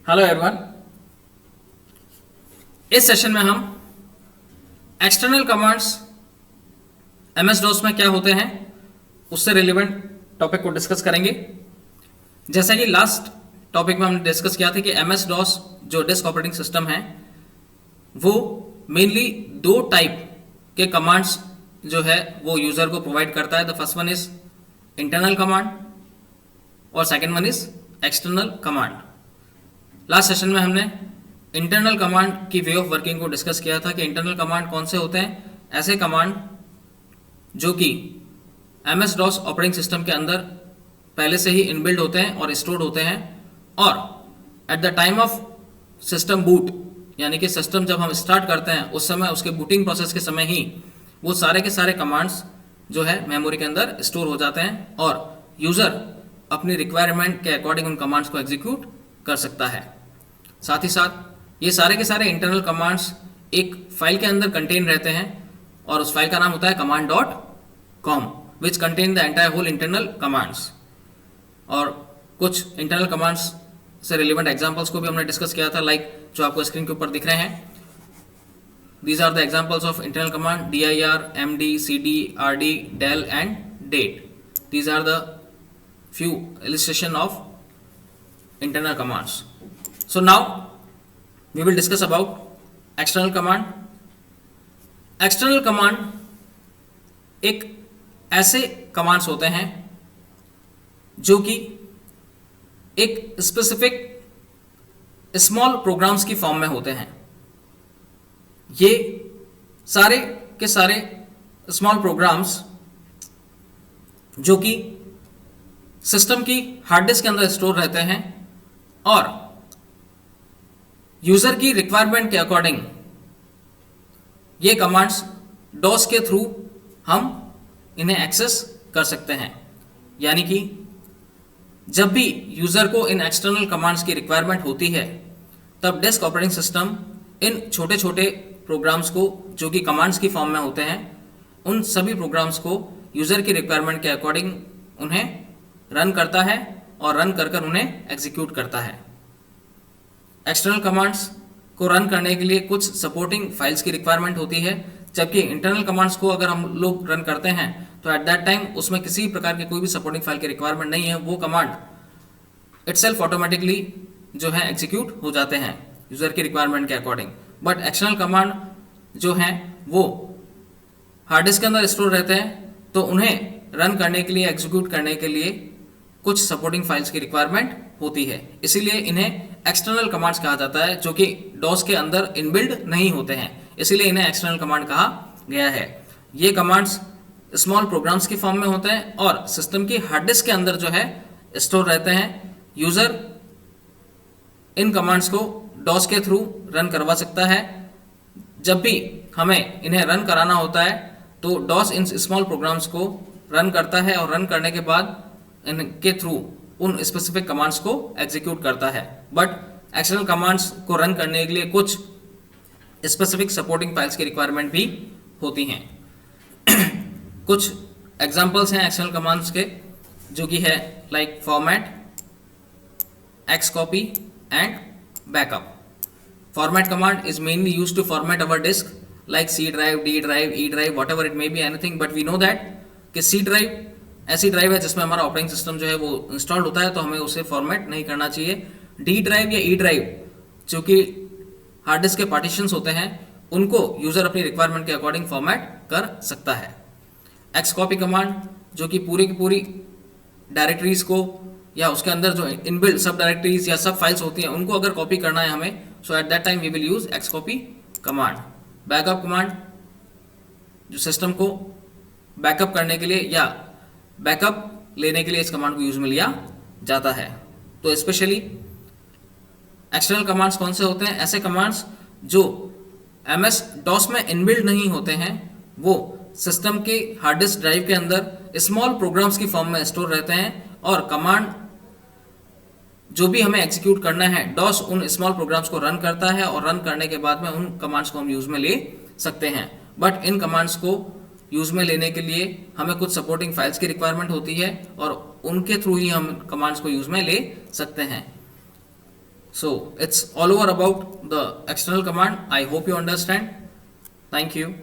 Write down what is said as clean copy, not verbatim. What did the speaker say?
Hello everyone. इस session में हम एक्सटर्नल कमांड्स एमएस डॉस में क्या होते हैं उससे रिलेवेंट टॉपिक को डिस्कस करेंगे। जैसा कि लास्ट टॉपिक में हमने डिस्कस किया था कि एमएस डॉस जो डिस्क ऑपरेटिंग सिस्टम है वो मेनली दो टाइप के कमांड्स जो है वो यूजर को प्रोवाइड करता है। The first one is internal command और second one is external command. Last session में हमने इंटरनल कमांड की वे ऑफ वर्किंग को डिस्कस किया था कि इंटरनल कमांड कौन से होते हैं। ऐसे कमांड जो कि एमएस डॉस ऑपरेटिंग सिस्टम के अंदर पहले से ही इनबिल्ड होते हैं और स्टोर्ड होते हैं, और at the time of system boot यानी कि सिस्टम जब हम स्टार्ट करते हैं उस समय उसके बूटिंग प्रोसेस के समय ही वो सारे के सारे कमांड्स जो है मेमोरी के अंदर स्टोर हो जाते हैं और यूजर अपनी रिक्वायरमेंट के अकॉर्डिंग उन कमांड्स को एग्जीक्यूट कर सकता है। साथ ही साथ ये सारे के सारे इंटरनल कमांड्स एक फाइल के अंदर कंटेन रहते हैं और उस फाइल का नाम होता है command.com which contain the entire whole internal commands. और कुछ इंटरनल कमांड्स से रिलेवेंट एग्जांपल्स को भी हमने डिस्कस किया था, लाइक जो आपको स्क्रीन के ऊपर दिख रहे हैं। These are the examples of internal command dir, md, cd, rd, del and date. These are the few illustration of internal commands. So now we will discuss about external command. External command एक ऐसे commands होते हैं जो कि एक specific small programmes की form में होते हैं। ये सारे के सारे स्मॉल प्रोग्राम्स जो कि सिस्टम की हार्ड डिस्क के अंदर स्टोर रहते हैं और यूजर की रिक्वायरमेंट के अकॉर्डिंग ये कमांड्स डॉस के थ्रू हम इन्हें एक्सेस कर सकते हैं। यानी कि जब भी यूजर को इन एक्सटर्नल कमांड्स की रिक्वायरमेंट होती है तब डिस्क ऑपरेटिंग सिस्टम इन छोटे छोटे प्रोग्राम्स को जो कि कमांड्स की फॉर्म में होते हैं उन सभी प्रोग्राम्स को यूजर की रिक्वायरमेंट के अकॉर्डिंग उन्हें रन करता है और रन कर कर उन्हें एग्जीक्यूट करता है। एक्सटर्नल कमांड्स को रन करने के लिए कुछ सपोर्टिंग फाइल्स की रिक्वायरमेंट होती है, जबकि इंटरनल कमांड्स को अगर हम लोग रन करते हैं तो एट दैट टाइम उसमें किसी प्रकार की कोई भी सपोर्टिंग फाइल की रिक्वायरमेंट नहीं है। वो कमांड इटसेल्फ ऑटोमेटिकली जो है एग्जीक्यूट हो जाते हैं यूजर की रिक्वायरमेंट के अकॉर्डिंग। बट एक्सटर्नल कमांड जो हैं वो हार्ड डिस्क के अंदर स्टोर रहते हैं तो उन्हें रन करने के लिए एग्जीक्यूट करने के लिए कुछ सपोर्टिंग फाइल्स की रिक्वायरमेंट होती है, इसीलिए इन्हें एक्सटर्नल कमांड्स कहा जाता है जो कि डॉस के अंदर इनबिल्ड नहीं होते हैं, इसीलिए इन्हें एक्सटर्नल कमांड कहा गया है। ये कमांड्स स्मॉल प्रोग्राम्स की फॉर्म में होते हैं और सिस्टम की हार्ड डिस्क के अंदर जो है स्टोर रहते हैं। यूजर इन कमांड्स को डॉस के थ्रू रन करवा सकता है। जब भी हमें इन्हें रन कराना होता है तो डॉस इन स्मॉल प्रोग्राम्स को रन करता है और रन करने के बाद इनके थ्रू उन स्पेसिफिक कमांड्स को एग्जीक्यूट करता है। बट एक्सटर्नल कमांड्स को रन करने के लिए कुछ स्पेसिफिक सपोर्टिंग फाइल्स की रिक्वायरमेंट भी होती हैं। कुछ एग्जांपल्स हैं एक्सटर्नल कमांड्स के जो कि है like format, xcopy and backup. Format command is mainly used to format our disk like C drive, D drive, E drive, whatever it may be anything, but we know that कि C drive ऐसी drive है जिसमें हमारा operating system जो है वो installed होता है तो हमें उसे फॉर्मेट नहीं करना चाहिए। D ड्राइव या E ड्राइव जो कि हार्ड डिस्क के पार्टीशंस होते हैं उनको यूजर अपनी रिक्वायरमेंट के अकॉर्डिंग फॉर्मेट कर सकता है। xcopy कमांड जो कि पूरी की पूरी डायरेक्टरीज को या उसके अंदर जो इनबिल्ट सब डायरेक्टरीज या सब फाइल्स होती हैं उनको अगर कॉपी करना है हमें, so at that time we will use xcopy command. Backup command जो सिस्टम को बैकअप करने के लिए या बैकअप लेने के लिए इस कमांड को यूज में लिया जाता है। तो स्पेशली एक्सटर्नल कमांड्स कौन से होते हैं? ऐसे कमांड्स जो एमएस डॉस में इनबिल्ट नहीं होते हैं, वो सिस्टम के हार्ड डिस्क ड्राइव के अंदर स्मॉल प्रोग्राम्स की फॉर्म में स्टोर रहते हैं और कमांड जो भी हमें एग्जीक्यूट करना है डॉस उन स्मॉल प्रोग्राम्स को रन करता है और रन करने के बाद में उन कमांड्स को हम यूज में ले सकते हैं। बट इन कमांड्स को यूज में लेने के लिए हमें कुछ सपोर्टिंग फाइल्स की रिक्वायरमेंट होती है और उनके थ्रू ही हम कमांड्स को यूज में ले सकते हैं। So it's all over about the external command. I hope you understand. Thank you.